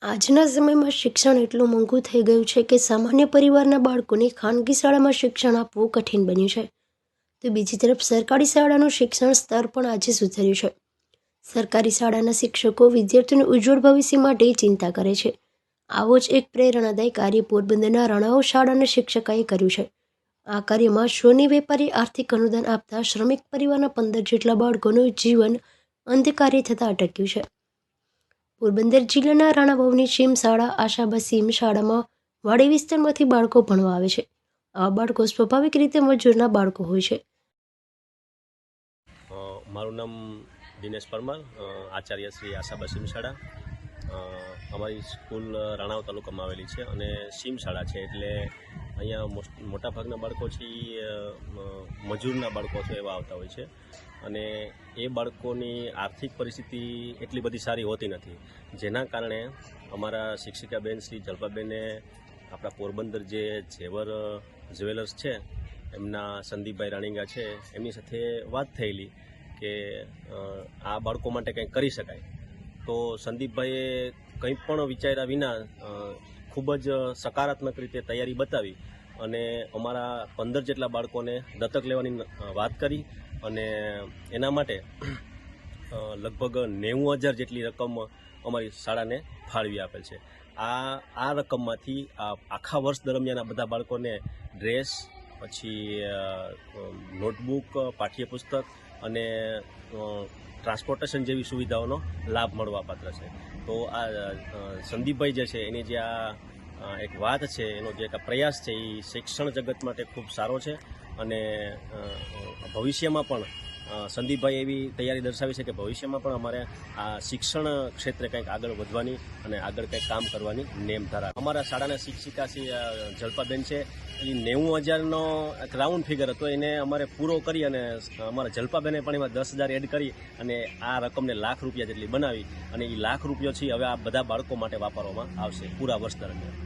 આજના સમયમાં શિક્ષણ એટલું મોંઘું થઈ ગયું છે કે સામાન્ય પરિવારના બાળકોને ખાનગી શાળામાં શિક્ષણ આપવું કઠિન બન્યું છે. તો બીજી તરફ સરકારી શાળાનું શિક્ષણ સ્તર પણ આજે સુધર્યું છે. સરકારી શાળાના શિક્ષકો વિદ્યાર્થીઓના ઉજ્જવળ ભવિષ્ય માટે ચિંતા કરે છે. આવો જ એક પ્રેરણાદાયી કાર્ય પોરબંદરના રણાઓ શાળાના શિક્ષકોએ કર્યું છે. આ કાર્યમાં સોની વેપારી આર્થિક અનુદાન આપતા શ્રમિક પરિવારના 15 જેટલા બાળકોનું જીવન અંધકારે થતાં અટક્યું છે. પોરબંદર જિલ્લાના રાણાવાવની સીમ શાળા આશાબા સીમ શાળામાં વાડી વિસ્તારમાંથી બાળકો ભણવા આવે છે. આવા બાળકો સ્વાભાવિક રીતે મજૂરના બાળકો હોય છે. મારું નામ દિનેશ પરમાર, આચાર્ય શ્રી આશાબા સીમ શાળા. અમારી સ્કૂલ રાણાવ તાલુકામાં આવેલી છે અને સીમ શાળા છે, એટલે અહીંયા મોટાભાગના બાળકો છે મજૂરના બાળકો છે એવા આવતા હોય છે. અને એ બાળકોની આર્થિક પરિસ્થિતિ એટલી બધી સારી હોતી નથી, જેના કારણે અમારા શિક્ષિકાબેન શ્રી જલ્પાબેને આપણા પોરબંદર જે ઝેવર જ્વેલર્સ છે એમના સંદીપભાઈ રાણીગા છે, એમની સાથે વાત થયેલી કે આ બાળકો માટે કંઈક કરી શકાય. તો સંદીપભાઈએ કંઈ પણ વિચાર્યા વિના ખૂબ જ સકારાત્મક રીતે તૈયારી બતાવી અને અમારા 15 જેટલા બાળકોને દત્તક લેવાની વાત કરી અને એના માટે લગભગ 90,000 જેટલી રકમ અમારી શાળાને ફાળવી આપેલ છે. આ રકમમાંથી આખા વર્ષ દરમિયાન આ બધા બાળકોને ડ્રેસ, પછી નોટબુક, પાઠ્યપુસ્તક અને ટ્રાન્સપોર્ટેશન જેવી સુવિધાઓનો લાભ મળવાપાત્ર છે. તો આ સંદીપભાઈ જે છે એની જે આ એક વાત છે, એનો જે એક પ્રયાસ છે એ શિક્ષણ જગત માટે ખૂબ સારો છે. અને ભવિષ્યમાં પણ સંદીપભાઈ એવી તૈયારી દર્શાવી છે કે ભવિષ્યમાં પણ અમારે આ શિક્ષણ ક્ષેત્રે કંઈક આગળ વધવાની અને આગળ કંઈક કામ કરવાની નેમ ધરાવે. અમારા શાળાના શિક્ષિકા શ્રી જલ્પાબેન છે, એ 90,000નો એક રાઉન્ડ ફિગર હતો, એને અમારે પૂરો કરી અને અમારા જલ્પાબેને પણ એમાં 10,000 એડ કરી અને આ રકમને ₹1,00,000 જેટલી બનાવી અને એ ₹1,00,000 છે હવે આ બધા બાળકો માટે વાપરવામાં આવશે પૂરા વર્ષ દરમિયાન.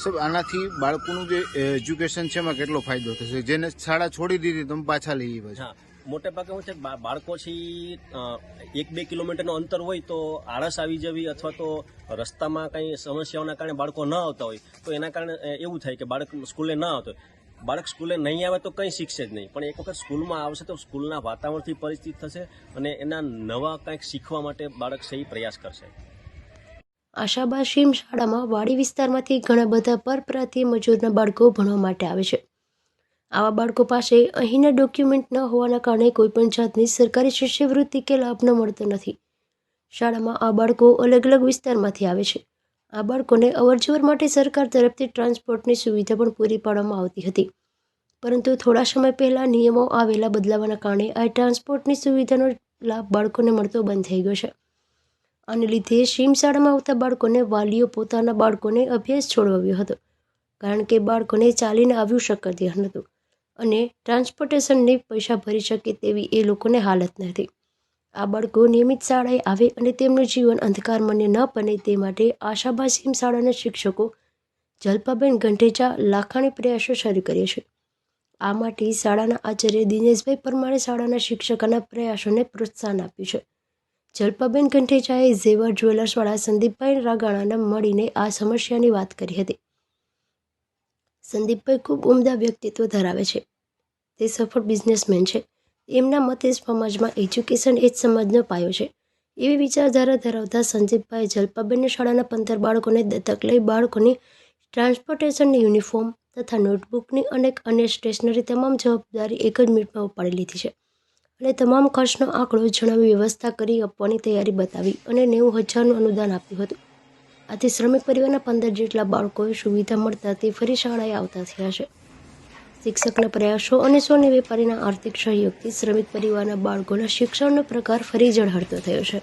સાહેબ, આનાથી બાળકોનું જે એજ્યુકેશન છે એમાં કેટલો ફાયદો થશે? જેને શાળા છોડી દીધી તમે પાછા લઈ આવ્યા? હા, મોટે ભાગે શું છે, બાળકો છે 1-2 કિલોમીટરનું અંતર હોય તો આળસ આવી જવી અથવા તો રસ્તામાં કંઈ સમસ્યાઓના કારણે બાળકો ન આવતા હોય તો એના કારણે એવું થાય કે બાળક સ્કૂલે ન આવતો હોય. બાળક સ્કૂલે નહીં આવે તો કંઈ શીખશે જ નહીં, પણ એક વખત સ્કૂલમાં આવશે તો સ્કૂલના વાતાવરણથી પરિચિત થશે અને એના નવા કંઈક શીખવા માટે બાળક છે એ પ્રયાસ કરશે. આશાબા સીમ શાળામાં વાડી વિસ્તારમાંથી ઘણા બધા પરપ્રાંતીય મજૂરના બાળકો ભણવા માટે આવે છે. આવા બાળકો પાસે અહીંના ડોક્યુમેન્ટ ન હોવાના કારણે કોઈપણ જાતની સરકારી શિષ્યવૃત્તિ કે લાભ ન મળતો નથી. શાળામાં આ બાળકો અલગ અલગ વિસ્તારમાંથી આવે છે. આ બાળકોને અવરજવર માટે સરકાર તરફથી ટ્રાન્સપોર્ટની સુવિધા પણ પૂરી પાડવામાં આવતી હતી, પરંતુ થોડા સમય પહેલાં નિયમો આવેલા બદલાવાના કારણે આ ટ્રાન્સપોર્ટની સુવિધાનો લાભ બાળકોને મળતો બંધ થઈ ગયો છે. આને લીધે સીમ શાળામાં આવતા બાળકોને વાલીઓ પોતાના બાળકોને અભ્યાસ છોડવાવ્યો હતો, કારણ કે બાળકોને ચાલીને આવ્યું શક્ય નહોતું અને ટ્રાન્સપોર્ટેશનને પૈસા ભરી શકે તેવી એ લોકોને હાલત નથી. આ બાળકો નિયમિત શાળાએ આવે અને તેમનું જીવન અંધકારમય ન બને તે માટે આશાબા સીમ શાળાના શિક્ષકો જલ્પાબેન ગંઢેચા લાખાણી પ્રયાસો શરૂ કર્યા છે. આ માટે શાળાના આચાર્ય દિનેશભાઈ પરમારે શાળાના શિક્ષકોના પ્રયાસોને પ્રોત્સાહન આપ્યું છે. જલ્પાબેન ગંઢેચાએ ઝેવર જ્વેલર્સવાળા સંદીપભાઈ રાગાણાને મળીને આ સમસ્યાની વાત કરી હતી. સંદીપભાઈ ખૂબ ઉમદા વ્યક્તિત્વ ધરાવે છે. તે સફળ બિઝનેસમેન છે. એમના મતે સમાજમાં એજ્યુકેશન એ જ સમાજનો પાયો છે. એવી વિચારધારા ધરાવતા સંદીપભાઈ જલ્પાબેનની શાળાના 15 બાળકોને દત્તક લઈ બાળકોની ટ્રાન્સપોર્ટેશનની યુનિફોર્મ તથા નોટબુકની અનેક અન્ય સ્ટેશનરી તમામ જવાબદારી એક જ મિનિટમાં ઉપાડી લીધી છે અને તમામ ખર્ચનો આંકડો જણાવી વ્યવસ્થા કરી આપવાની તૈયારી બતાવી અને 90,000નું અનુદાન આપ્યું હતું. આથી શ્રમિક પરિવારના 15 જેટલા બાળકોએ સુવિધા મળતા તે ફરી શાળાએ આવતા થયા છે. શિક્ષકના પ્રયાસો અને સોની વેપારીના આર્થિક સહયોગથી શ્રમિક પરિવારના બાળકોના શિક્ષણનો પ્રકાર ફરી ઝળહળતો થયો છે.